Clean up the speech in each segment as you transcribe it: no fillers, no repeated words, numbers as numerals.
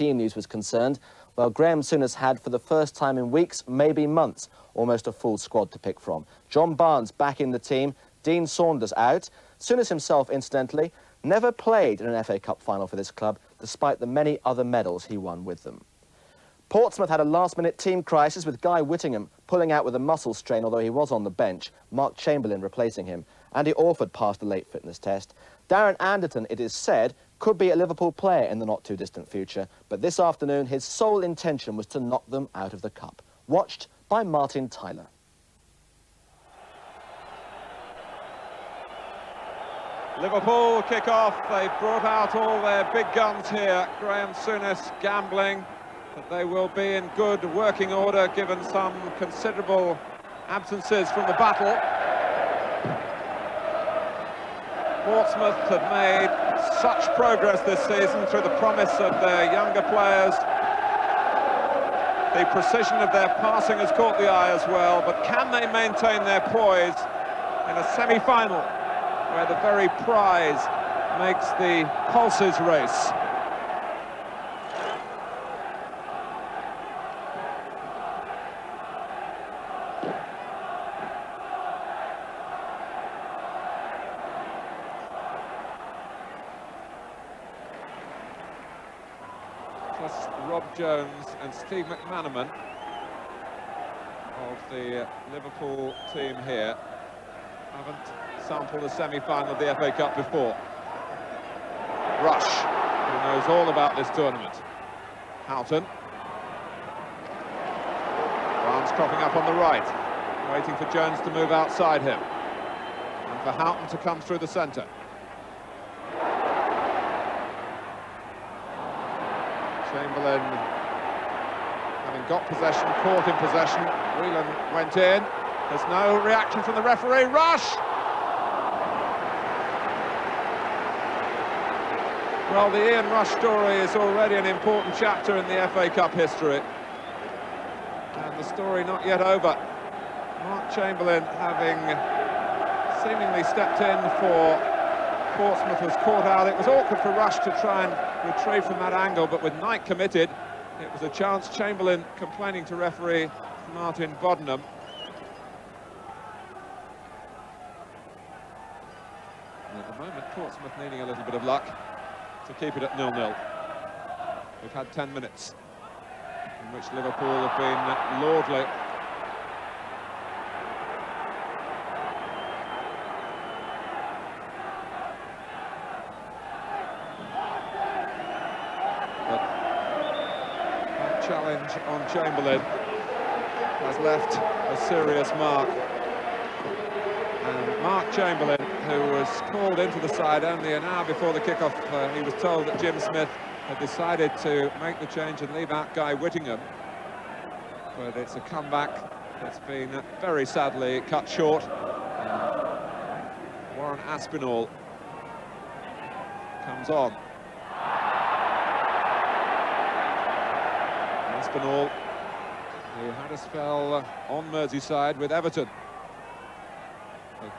team news was concerned, well, Graham Souness had, for the first time in weeks, maybe months, almost a full squad to pick from. John Barnes back in the team, Dean Saunders out. Souness himself, incidentally, never played in an FA Cup final for this club, despite the many other medals he won with them. Portsmouth had a last-minute team crisis with Guy Whittingham pulling out with a muscle strain, although he was on the bench, Mark Chamberlain replacing him. Andy Orford passed the late fitness test. Darren Anderton, it is said, could be a Liverpool player in the not-too-distant future, but this afternoon his sole intention was to knock them out of the cup. Watched by Martin Tyler. Liverpool kick off. They've brought out all their big guns here. Graham Souness gambling that they will be in good working order given some considerable absences from the battle. Portsmouth have made such progress this season through the promise of their younger players. The precision of their passing has caught the eye as well, but can they maintain their poise in a semi-final where the very prize makes the pulses race? Plus Rob Jones and Steve McManaman of the Liverpool team here haven't sampled a semi-final of the FA Cup before. Rush, who knows all about this tournament. Houghton. Barnes cropping up on the right, waiting for Jones to move outside him, and for Houghton to come through the centre. Chamberlain, having got possession, caught in possession. Whelan went in. There's no reaction from the referee. Rush! Well, the Ian Rush story is already an important chapter in the FA Cup history. And the story not yet over. Mark Chamberlain, having seemingly stepped in for Portsmouth, was caught out. It was awkward for Rush to try and retrieve from that angle, but with Knight committed, it was a chance. Chamberlain complaining to referee Martin Boddenham. And at the moment, Portsmouth needing a little bit of luck to keep it at 0-0. We've had 10 minutes in which Liverpool have been lordly. But that challenge on Chamberlain has left a serious mark. And Mark Chamberlain, who was called into the side only an hour before the kickoff, he was told that Jim Smith had decided to make the change and leave out Guy Whittingham. But it's a comeback that's been very sadly cut short. Warren Aspinall comes on. Aspinall, who had a spell on Merseyside with Everton.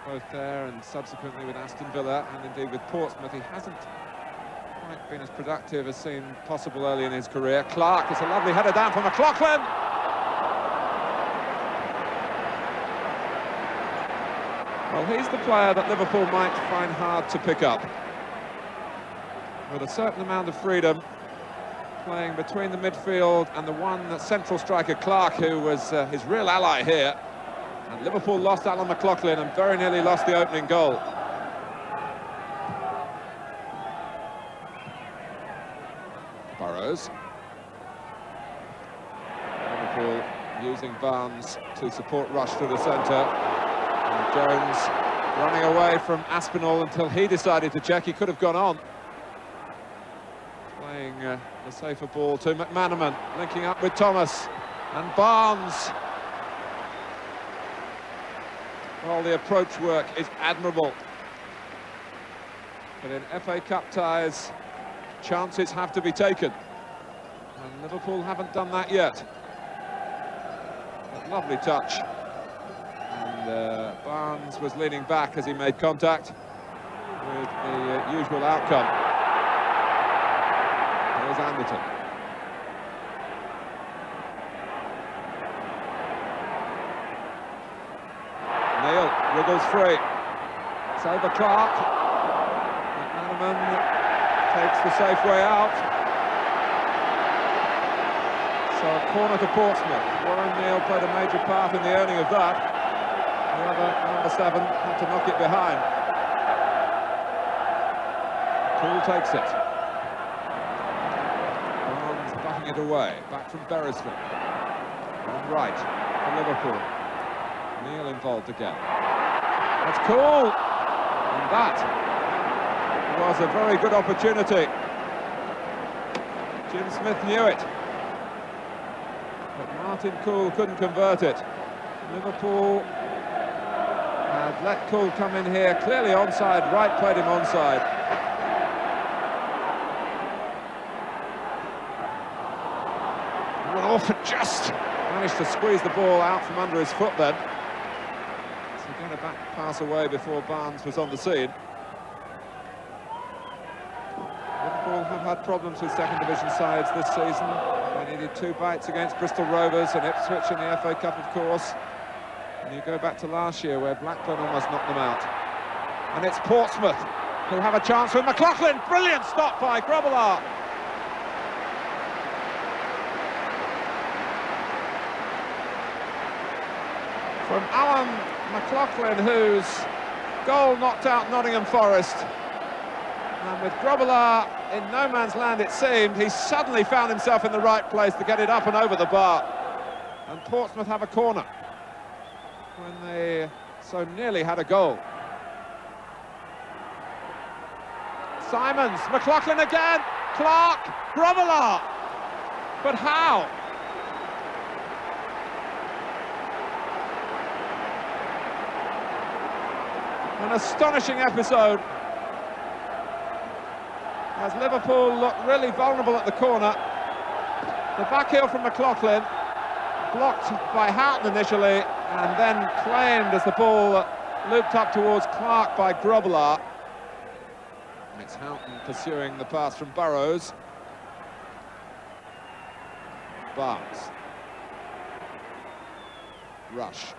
Both there and subsequently with Aston Villa and indeed with Portsmouth. He hasn't quite been as productive as seemed possible early in his career. Clark, it's a lovely header down from McLaughlin. Well, he's the player that Liverpool might find hard to pick up. With a certain amount of freedom, playing between the midfield and the one central striker, Clark, who was his real ally here. And Liverpool lost Alan McLaughlin and very nearly lost the opening goal. Burrows. Liverpool using Barnes to support Rush through the centre. And Jones running away from Aspinall until he decided to check. He could have gone on. Playing the safer ball to McManaman, linking up with Thomas and Barnes. Well, the approach work is admirable. But in FA Cup ties, chances have to be taken. And Liverpool haven't done that yet. A lovely touch. And Barnes was leaning back as he made contact with the usual outcome. Here's Anderton. Neil wriggles free. It's over Clark. McManaman takes the safe way out. So a corner to Portsmouth. Warren Neal played a major part in the earning of that. The other, number 7, had to knock it behind. Poole takes it. Barnes butting it away. Back from Beresford. On right for Liverpool. Neil involved again. That's cool. And that was a very good opportunity. Jim Smith knew it. But Martin Cool couldn't convert it. Liverpool had let Cool come in here. Clearly onside. Wright played him onside. Orford just managed to squeeze the ball out from under his foot then. So get a back pass away before Barnes was on the scene. Liverpool have had problems with second division sides this season. They needed 2 bites against Bristol Rovers and Ipswich in the FA Cup, of course. And you go back to last year where Blackburn almost knocked them out. And it's Portsmouth who have a chance with McLaughlin. Brilliant stop by Grobbelaar. From Alan McLaughlin, whose goal knocked out Nottingham Forest. And with Grobbelaar in no man's land, it seemed, he suddenly found himself in the right place to get it up and over the bar. And Portsmouth have a corner when they so nearly had a goal. Simons, McLaughlin again, Clark, Grobbelaar. But how? An astonishing episode as Liverpool looked really vulnerable at the corner. The back heel from McLaughlin, blocked by Houghton initially, and then claimed as the ball looped up towards Clark by Grobbelaar. It's Houghton pursuing the pass from Burrows. Barnes. Rush.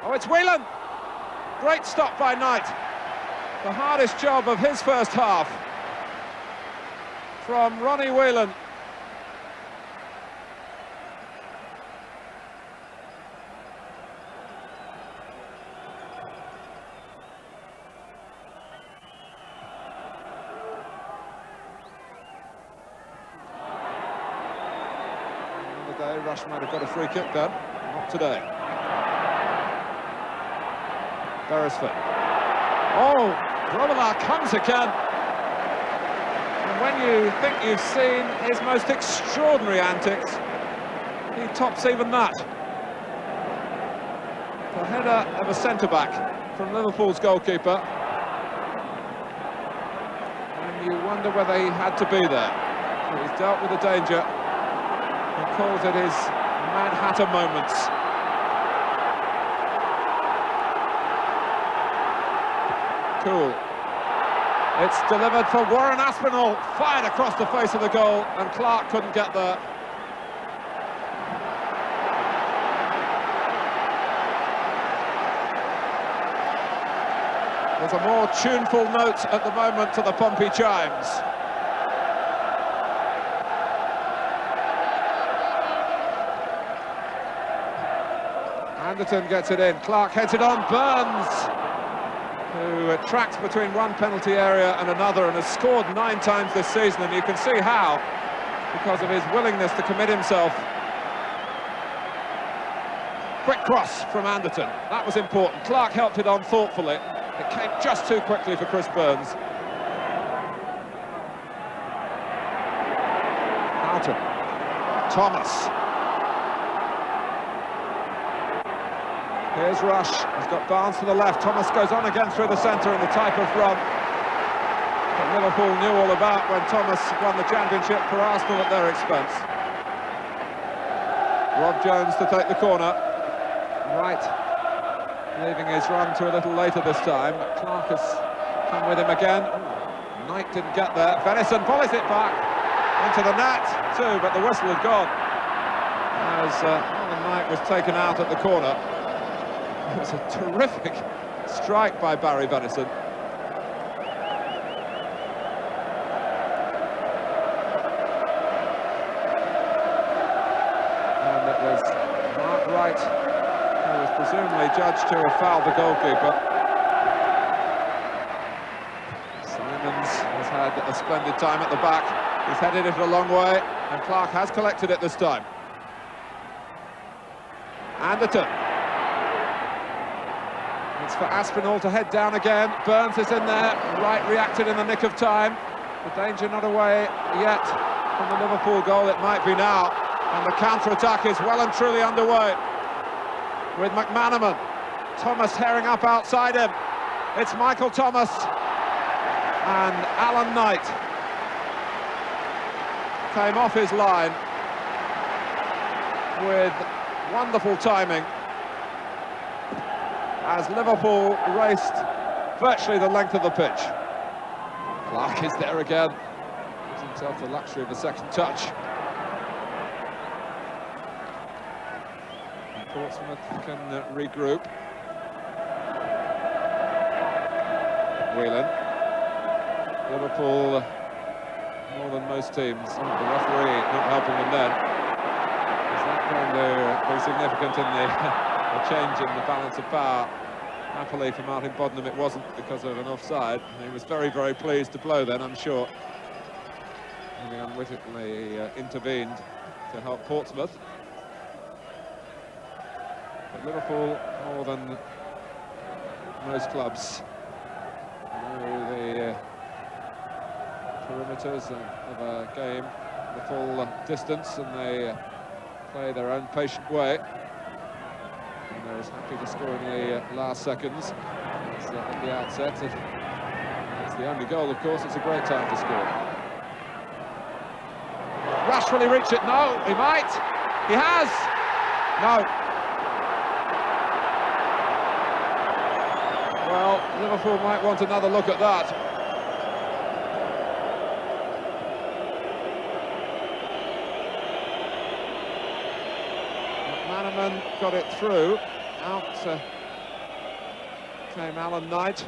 Oh, it's Whelan! Great stop by Knight. The hardest job of his first half from Ronnie Whelan. Another day, Rush might have got a free kick then. Not today. Beresford. Oh, Grobbelaar comes again. And when you think you've seen his most extraordinary antics, he tops even that. The header of a centre-back from Liverpool's goalkeeper. And you wonder whether he had to be there. But he's dealt with the danger. He calls it his Mad Hatter moments. Cool. It's delivered for Warren Aspinall, fired across the face of the goal, and Clark couldn't get there. There's a more tuneful note at the moment to the Pompey chimes. Anderton gets it in, Clark heads it on, Burns, who tracks between one penalty area and another and has scored 9 times this season, and you can see how, because of his willingness to commit himself. Quick cross from Anderton, that was important. Clark helped it on thoughtfully. It came just too quickly for Chris Burns. Houghton, Thomas. Here's Rush, he's got Barnes to the left, Thomas goes on again through the centre in the type of run that Liverpool knew all about when Thomas won the championship for Arsenal at their expense. Rob Jones to take the corner. Wright leaving his run to a little later this time. Clark has come with him again. Knight didn't get there. Venison volleys it back into the net too, but the whistle had gone. as Alan Knight was taken out at the corner. It was a terrific strike by Barry Benison. And it was Mark Wright who was presumably judged to have fouled the goalkeeper. Simons has had a splendid time at the back. He's headed it a long way, and Clark has collected it this time. Anderton. It's for Aspinall to head down again. Burns is in there. Wright reacted in the nick of time. The danger not away yet from the Liverpool goal. It might be now. And the counter-attack is well and truly underway with McManaman. Thomas herring up outside him. It's Michael Thomas and Alan Knight came off his line with wonderful timing as Liverpool raced virtually the length of the pitch. Clark is there again. Gives himself the luxury of a second touch. And Portsmouth can regroup. Whelan. Liverpool, more than most teams. The referee not helping them then. Is that going to be significant in the change in the balance of power? Happily for Martin Bodnam it wasn't because of an offside. He was very, very pleased to blow then, I'm sure. And he unwittingly intervened to help Portsmouth. But Liverpool, more than most clubs, know the perimeters of a game, the full distance, and they play their own patient way. And they're as happy to score in the last seconds as at the outset. It's the only goal, of course. It's a great time to score. Rush, will he reach it? No, he might. He has. No. Well, Liverpool might want another look at that. McManaman got it through. Out came Alan Knight.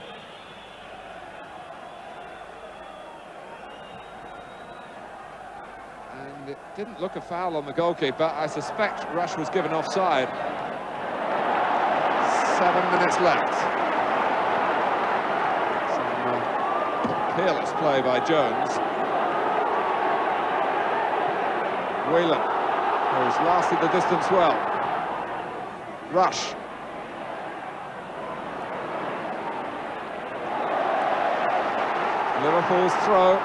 And it didn't look a foul on the goalkeeper. I suspect Rush was given offside. 7 minutes left. Peerless play by Jones. Whelan, who's lasted the distance well. Rush. Liverpool's throw.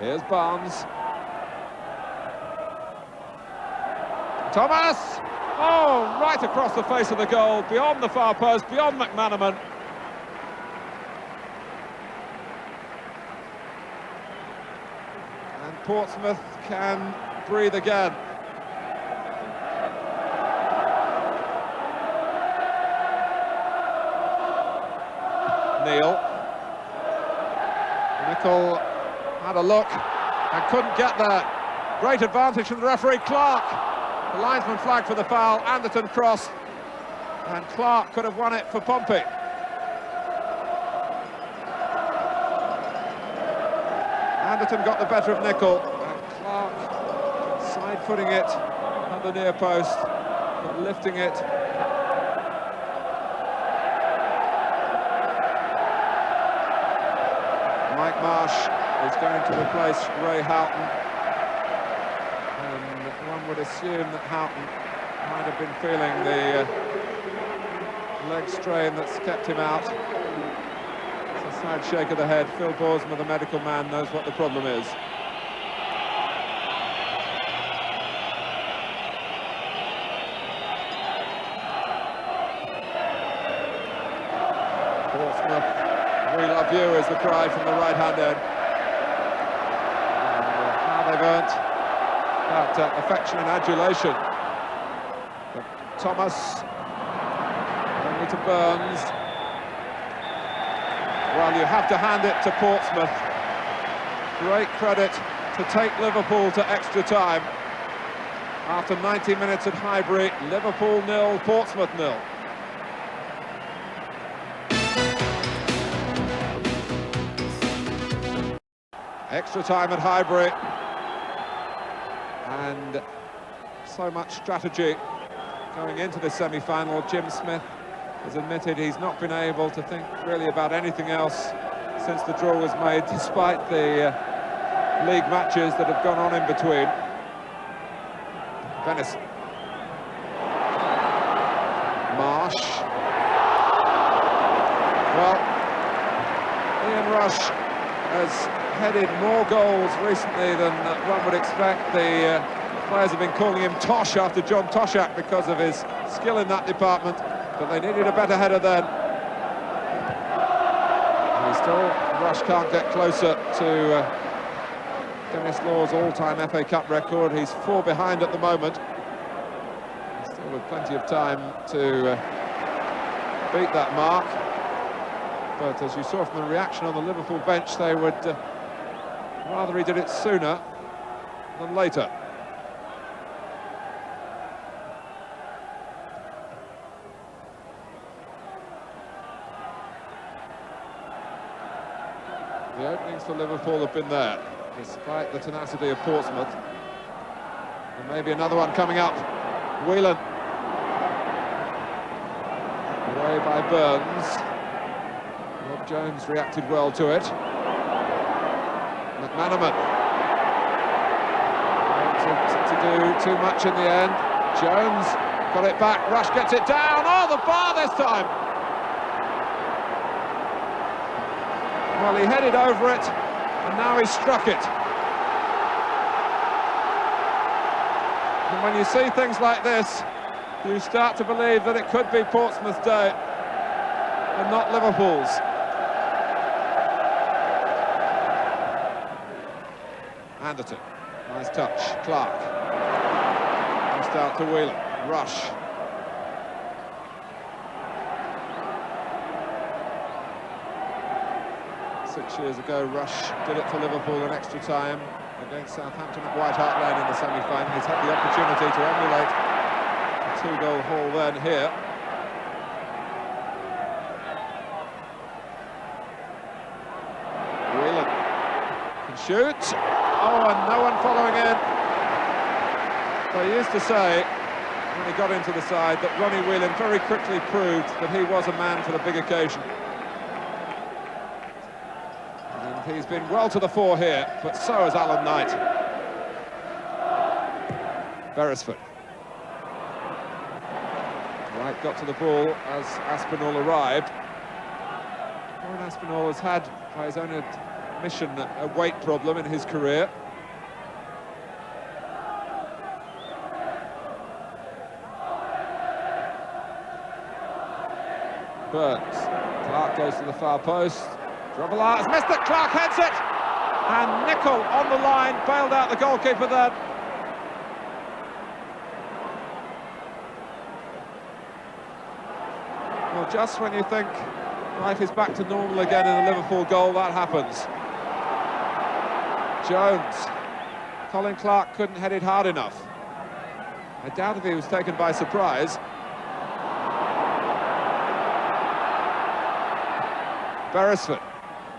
Here's Barnes. Thomas! Oh, right across the face of the goal, beyond the far post, beyond McManaman. And Portsmouth can breathe again. Neil. Nicol had a look and couldn't get there. Great advantage from the referee, Clark. The linesman flagged for the foul, Anderton crossed, and Clark could have won it for Pompey. Anderton got the better of Nicol, and Clark side-footing it at the near post, but lifting it. Mike Marsh is going to replace Ray Houghton. One would assume that Houghton might have been feeling the leg strain that's kept him out. It's a sad shake of the head. Phil Borsma, the medical man, knows what the problem is. Portsmouth, we love you is the cry from the right-hand end. And how they've earned that affection and adulation. But Thomas only over to Burns. Well, you have to hand it to Portsmouth. Great credit to take Liverpool to extra time. After 90 minutes at Highbury, Liverpool 0, Portsmouth 0. Extra time at Highbury. And so much strategy going into the semi-final. Jim Smith has admitted he's not been able to think really about anything else since the draw was made, despite the league matches that have gone on in between. Venice. Marsh. Well, Ian Rush has headed more goals recently than one would expect. The players have been calling him Tosh after John Toshak because of his skill in that department, but they needed a better header then. And still, Rush can't get closer to Dennis Law's all-time FA Cup record. He's 4 behind at the moment. Still with plenty of time to beat that mark. But as you saw from the reaction on the Liverpool bench, they would rather he did it sooner than later. The openings for Liverpool have been there, despite the tenacity of Portsmouth. And maybe another one coming up. Whelan. Away by Burns. Rob Jones reacted well to it. McManaman. To do too much in the end. Jones got it back. Rush gets it down. Oh, the bar this time. Well, he headed over it, and now he struck it. And when you see things like this, you start to believe that it could be Portsmouth's day and not Liverpool's. Anderton, nice touch. Clark. Nice start to Whelan. Rush. Six years ago, Rush did it for Liverpool in extra time against Southampton at White Hart Lane in the semi-final. He's had the opportunity to emulate a 2-goal haul then here. Whelan can shoot. Oh, and no one following in. They used to say, when he got into the side, that Ronnie Whelan very quickly proved that he was a man for the big occasion. And he's been well to the fore here, but so has Alan Knight. Beresford. Wright got to the ball as Aspinall arrived. Warren Aspinall has had, by his own admission, a weight problem in his career. Burns. Clark goes to the far post. Grobbelaar has missed it. Clark heads it. And Nicol on the line, bailed out the goalkeeper there. Well, just when you think life is back to normal again in a Liverpool goal, that happens. Jones. Colin Clark couldn't head it hard enough. I doubt if he was taken by surprise. Beresford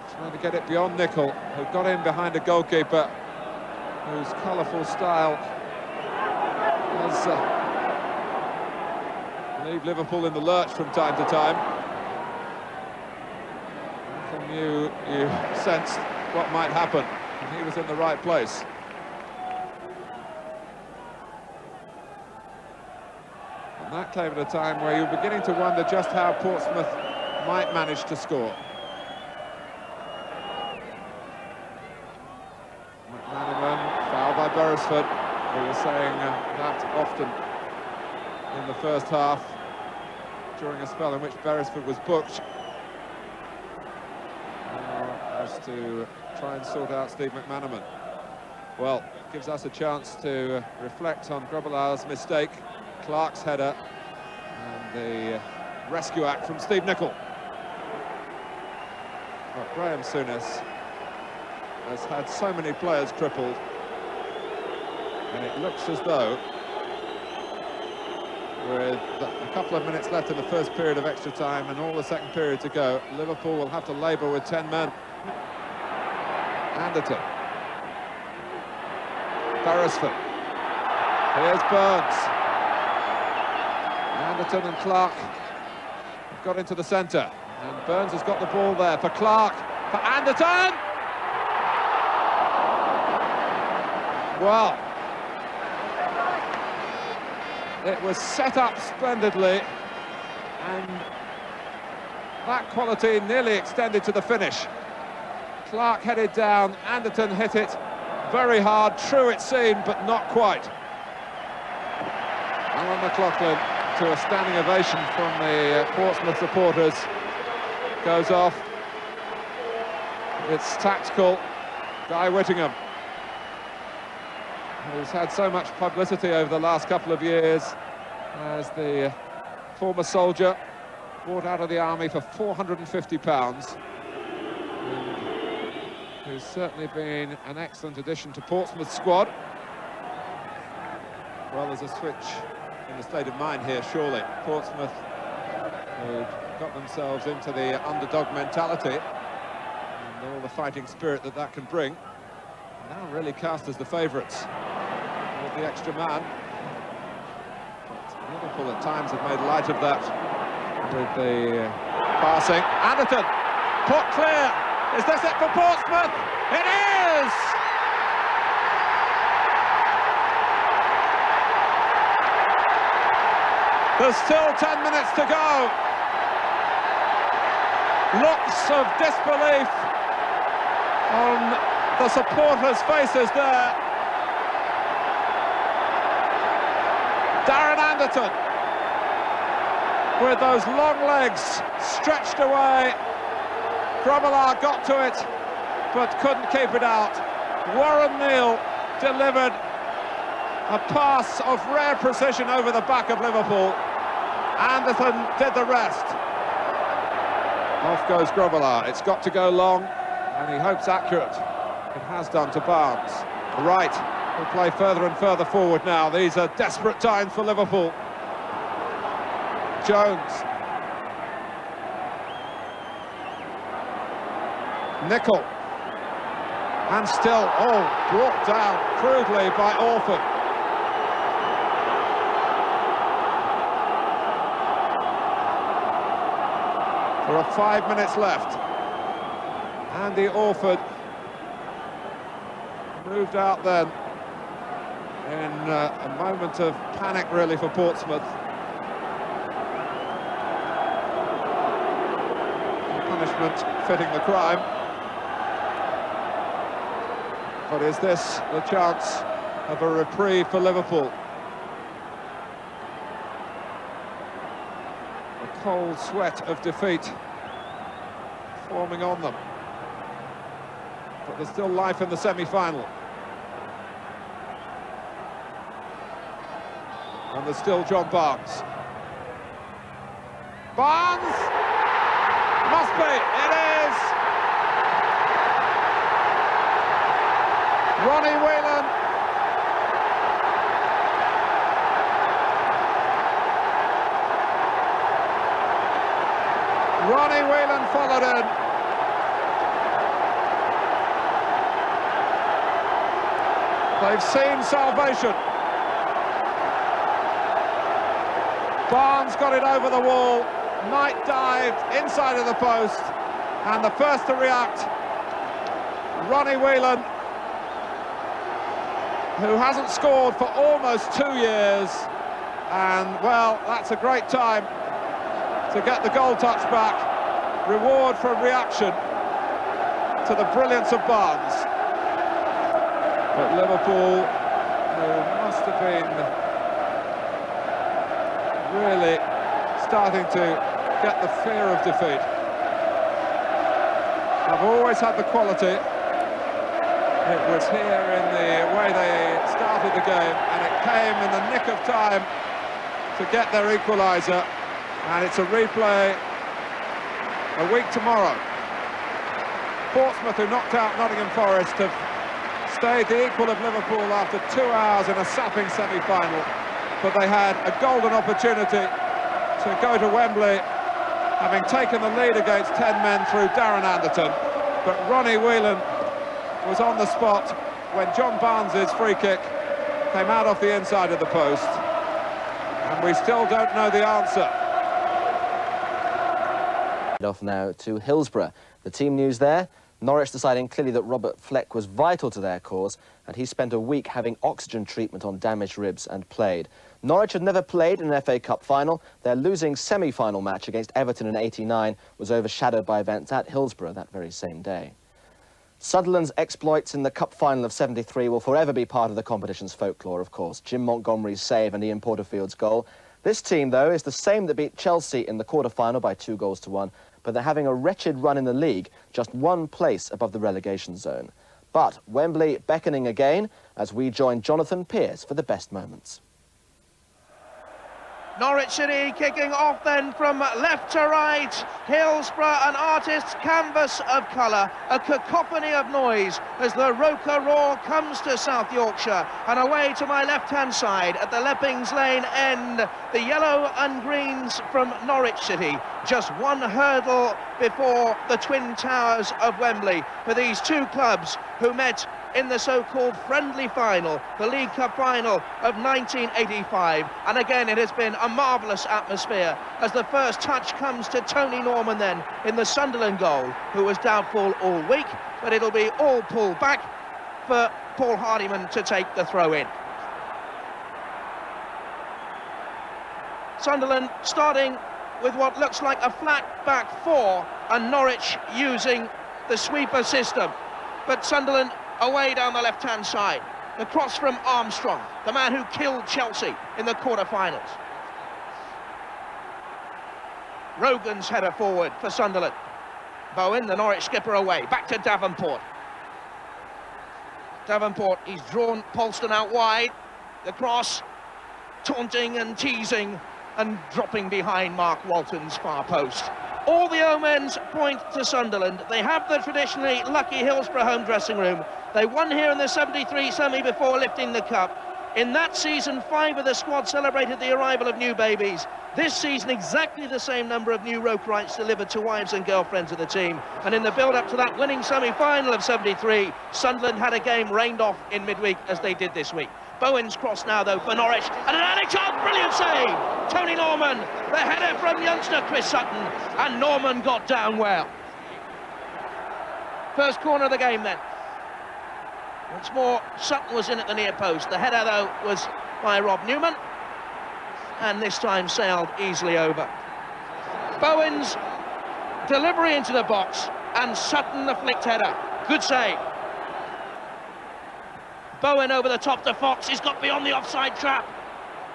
trying to get it beyond Nicol, who got in behind a goalkeeper whose colourful style has leave Liverpool in the lurch from time to time. From you sensed what might happen, and he was in the right place. And that came at a time where you're beginning to wonder just how Portsmouth might manage to score. McManaman, foul by Beresford. We were saying that often in the first half during a spell in which Beresford was booked. As to try and sort out Steve McManaman. Well, it gives us a chance to reflect on Grobbelaar's mistake, Clark's header, and the rescue act from Steve Nicol. But Graham Souness has had so many players crippled, and it looks as though, with a couple of minutes left in the first period of extra time and all the second period to go, Liverpool will have to labour with 10 men. Anderton. Beresford. Here's Burns. Anderton and Clark have got into the centre, and Burns has got the ball there for Clark, for Anderton! Well, it was set up splendidly, and that quality nearly extended to the finish. Clark headed down, Anderton hit it very hard, true it seemed, but not quite. Alan McLaughlin, to a standing ovation from the Portsmouth supporters, goes off. It's tactical. Guy Whittingham, who's had so much publicity over the last couple of years as the former soldier brought out of the army for £450, and who's certainly been an excellent addition to Portsmouth's squad. Well, there's a switch in the state of mind here, surely. Portsmouth, who got themselves into the underdog mentality and all the fighting spirit that that can bring, now really cast as the favourites with the extra man. But Liverpool at times have made light of that with the passing. Anderton, put clear. Is this it for Portsmouth? It is! There's still 10 minutes to go. Looks of disbelief on the supporters' faces there. Darren Anderton, with those long legs stretched away. Grobbelaar got to it, but couldn't keep it out. Warren Neal delivered a pass of rare precision over the back of Liverpool. Anderton did the rest. Off goes Grobbelaar. It's got to go long, and he hopes accurate. It has done to Barnes. Right, will play further and further forward now. These are desperate times for Liverpool. Jones. Nicol. And still, brought down crudely by Orford. There are 5 minutes left. Andy Orford moved out then in a moment of panic, really, for Portsmouth. The punishment fitting the crime. But is this the chance of a reprieve for Liverpool? The cold sweat of defeat forming on them. But there's still life in the semi-final. And there's still John Barnes. Barnes! Must be! It is! Ronnie Whelan. Ronnie Whelan followed in. They've seen salvation. Barnes got it over the wall. Knight dived inside of the post, and the first to react, Ronnie Whelan, who hasn't scored for almost 2 years, and well, that's a great time to get the goal touch back. Reward for reaction to the brilliance of Barnes. But Liverpool, who must have been really starting to get the fear of defeat, have always had the quality. It was here in the way they started the game, and it came in the nick of time to get their equaliser. And it's a replay a week tomorrow. Portsmouth, who knocked out Nottingham Forest, have stayed the equal of Liverpool after 2 hours in a sapping semi-final. But they had a golden opportunity to go to Wembley, having taken the lead against 10 men through Darren Anderton. But Ronnie Whelan was on the spot when John Barnes' free kick came out off the inside of the post. And we still don't know the answer. Off now to Hillsborough. The team news there, Norwich deciding clearly that Robert Fleck was vital to their cause, and he spent a week having oxygen treatment on damaged ribs and played. Norwich had never played in an FA Cup final. Their losing semi-final match against Everton in '89 was overshadowed by events at Hillsborough that very same day. Sunderland's exploits in the cup final of '73 will forever be part of the competition's folklore, of course. Jim Montgomery's save and Ian Porterfield's goal. This team, though, is the same that beat Chelsea in the quarter-final by 2-1, but they're having a wretched run in the league, just one place above the relegation zone. But Wembley beckoning again as we join Jonathan Pearce for the best moments. Norwich City kicking off then from left to right. Hillsborough, an artist's canvas of colour, a cacophony of noise as the Roker Roar comes to South Yorkshire. And away to my left-hand side at the Leppings Lane end, the yellow and greens from Norwich City. Just one hurdle before the Twin Towers of Wembley for these two clubs who met in the so-called friendly final, the League Cup final of 1985. And again, it has been a marvellous atmosphere as the first touch comes to Tony Norman then in the Sunderland goal, who was doubtful all week, but it'll be all pulled back for Paul Hardiman to take the throw in. Sunderland starting with what looks like a flat back four, and Norwich using the sweeper system. But Sunderland away down the left-hand side. The cross from Armstrong, the man who killed Chelsea in the quarter-finals. Rogan's header forward for Sunderland. Bowen, the Norwich skipper, away. Back to Davenport. Davenport, he's drawn Polston out wide. The cross, taunting and teasing and dropping behind Mark Walton's far post. All the omens point to Sunderland. They have the traditionally lucky Hillsborough home dressing room. They won here in the '73 semi before lifting the cup. In that season, 5 of the squad celebrated the arrival of new babies. This season, exactly the same number of new Rokerites delivered to wives and girlfriends of the team. And in the build-up to that winning semi-final of '73, Sunderland had a game rained off in midweek as they did this week. Bowen's cross now, though, for Norwich. And an early chance, brilliant save! Tony Norman, the header from youngster Chris Sutton. And Norman got down well. First corner of the game, then. Once more, Sutton was in at the near post. The header, though, was by Rob Newman. And this time sailed easily over. Bowen's delivery into the box. And Sutton, the flicked header. Good save. Bowen over the top to Fox. He's got beyond the offside trap.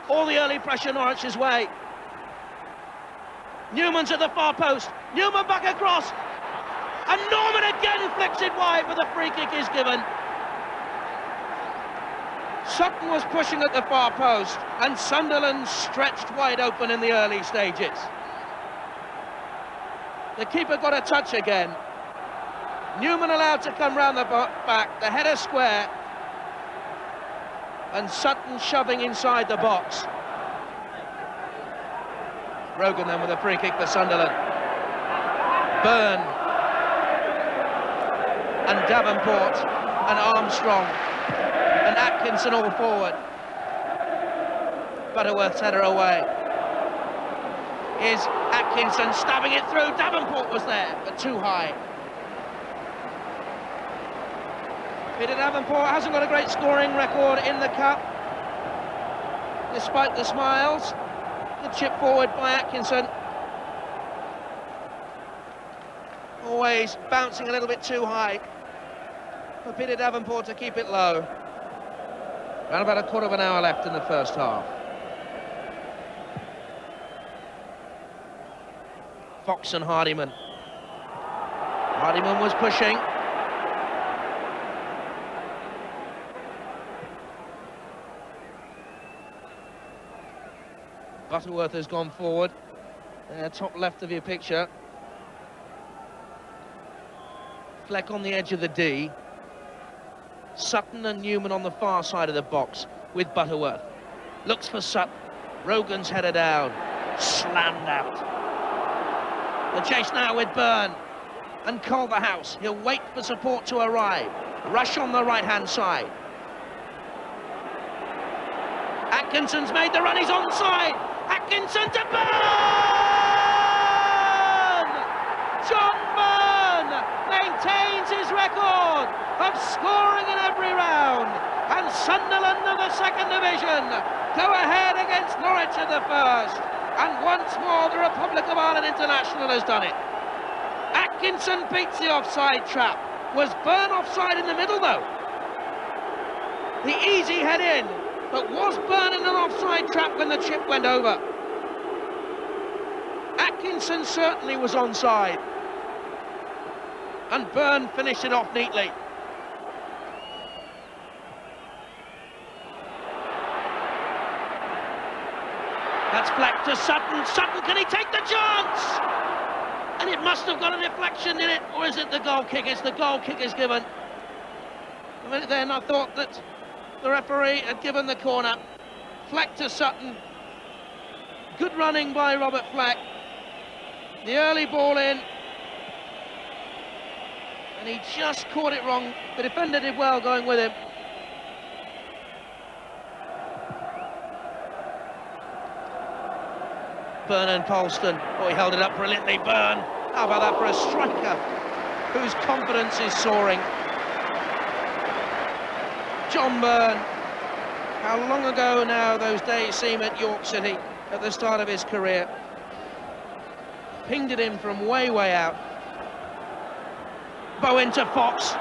All the early pressure Norwich's way. Newman's at the far post. Newman back across. And Norman again flicks it wide, but the free kick is given. Sutton was pushing at the far post, and Sunderland stretched wide open in the early stages. The keeper got a touch again. Newman allowed to come round the back, the header square, and Sutton shoving inside the box. Rogan then with a free kick for Sunderland. Byrne and Davenport and Armstrong and Atkinson all forward. Butterworth's header away. Here's Atkinson stabbing it through. Davenport was there, but too high. Peter Davenport hasn't got a great scoring record in the cup, despite the smiles. Good chip forward by Atkinson. Always bouncing a little bit too high for Peter Davenport to keep it low. Around about a quarter of an hour left in the first half. Fox and Hardiman. Hardiman was pushing. Butterworth has gone forward. Top left of your picture. Fleck on the edge of the D. Sutton and Newman on the far side of the box with Butterworth. Looks for Sutton. Rogan's headed down. Slammed out. The chase now with Byrne and Culverhouse. He'll wait for support to arrive. Rush on the right-hand side. Atkinson's made the run, he's onside. Atkinson to Byrne! John Byrne maintains his record of scoring in every round. And Sunderland of the second division go ahead against Norwich in the first. And once more the Republic of Ireland International has done it. Atkinson beats the offside trap. Was Byrne offside in the middle though? The easy head in, but was Byrne in an offside trap when the chip went over? Atkinson certainly was onside. And Byrne finished it off neatly. That's Fleck to Sutton. Sutton, can he take the chance? And it must have got a deflection in it, or is it the goal kick? It's the goal kick is given. A minute then I thought that the referee had given the corner. Fleck to Sutton. Good running by Robert Fleck. The early ball in. And he just caught it wrong. The defender did well going with him. Byrne and Polston. Oh, he held it up brilliantly, Byrne. How about that for a striker whose confidence is soaring? John Byrne. How long ago now those days seem at York City at the start of his career. Pinged it in from way, way out. Bowen to Fox.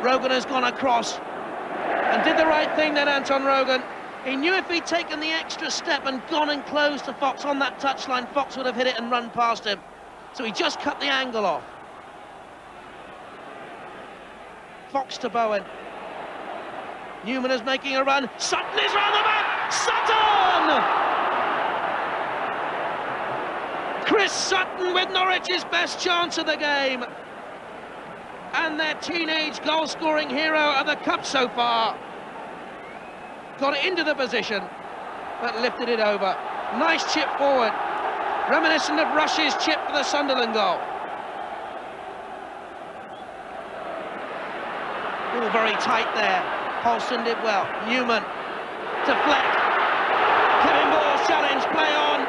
Rogan has gone across and did the right thing then, Anton Rogan. He knew if he'd taken the extra step and gone and closed to Fox on that touchline, Fox would have hit it and run past him. So he just cut the angle off. Fox to Bowen. Newman is making a run. Sutton is round the back. Sutton! Chris Sutton with Norwich's best chance of the game. And their teenage goal-scoring hero of the cup so far. Got it into the position, but lifted it over. Nice chip forward. Reminiscent of Rush's chip for the Sunderland goal. All very tight there. Polston did well. Newman to Fleck. Kevin Ball's challenge, play on.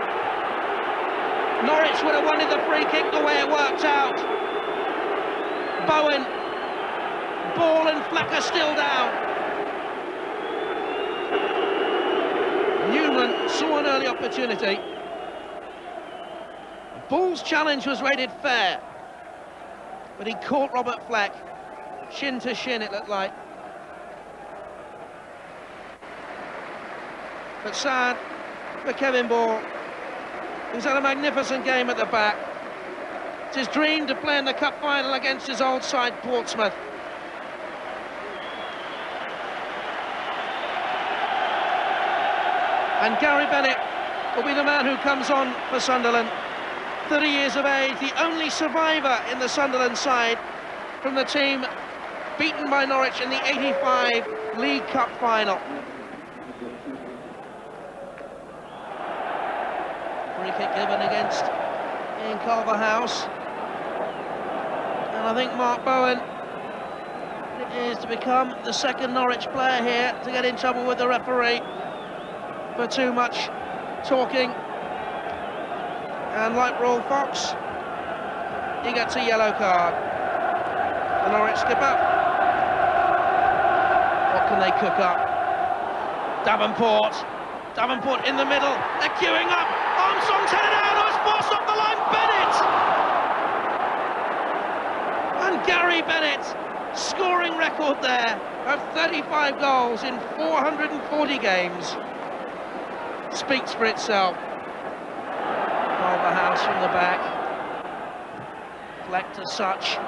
Norwich would have wanted the free kick the way it worked out. Bowen, Ball and Fleck are still down. Newman saw an early opportunity. Ball's challenge was rated fair, but he caught Robert Fleck. Shin to shin, it looked like. But sad for Kevin Ball, who's had a magnificent game at the back. It's his dream to play in the cup final against his old side, Portsmouth. And Gary Bennett will be the man who comes on for Sunderland. 30 years of age, the only survivor in the Sunderland side from the team beaten by Norwich in the '85 League Cup final. Free kick given against Ian Culverhouse. And I think Mark Bowen is to become the second Norwich player here to get in trouble with the referee for too much talking. And like Royal Fox, he gets a yellow card. The Norwich skipper. What can they cook up? Davenport in the middle. They're queuing up. Armstrong's headed out. Oh, it's forced off the line. Bennett! And Gary Bennett, scoring record there of 35 goals in 440 games. Speaks for itself. Culverhouse from the back. Fleck to Such.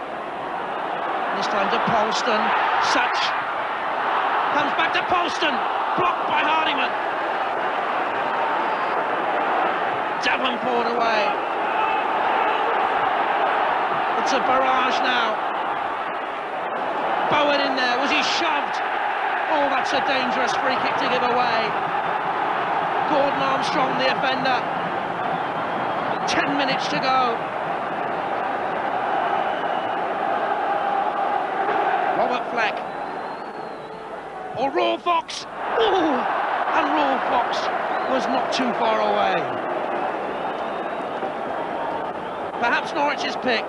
This time to Polston. Such comes back to Polston. Blocked by Hardiman. Davenport away. It's a barrage now. Bowen in there, was he shoved? Oh, that's a dangerous free kick to give away. Gordon Armstrong, the offender. 10 minutes to go. Robert Fleck. Or Raw Fox. Ooh, and Raw Fox was not too far away. Perhaps Norwich's pick.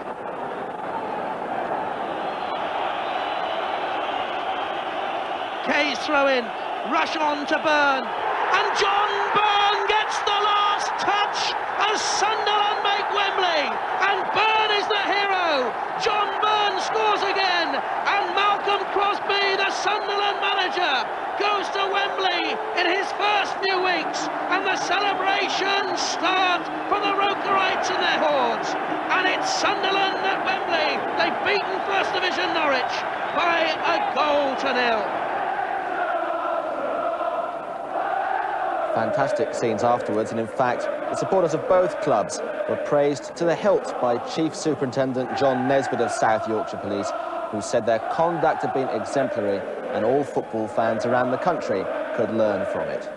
Kay's throw in, rush on to Byrne, and John Byrne gets the last touch as Sunderland make Wembley, and Byrne is the hero. John Byrne scores again, and Malcolm Crosby, the Sunderland manager, goes to Wembley in his first few weeks, and the celebrations start for the Rokerites and their hordes. And it's Sunderland at Wembley. They've beaten First Division Norwich by a goal to nil. Fantastic scenes afterwards, and in fact, the supporters of both clubs were praised to the hilt by Chief Superintendent John Nesbitt of South Yorkshire Police, who said their conduct had been exemplary and all football fans around the country could learn from it.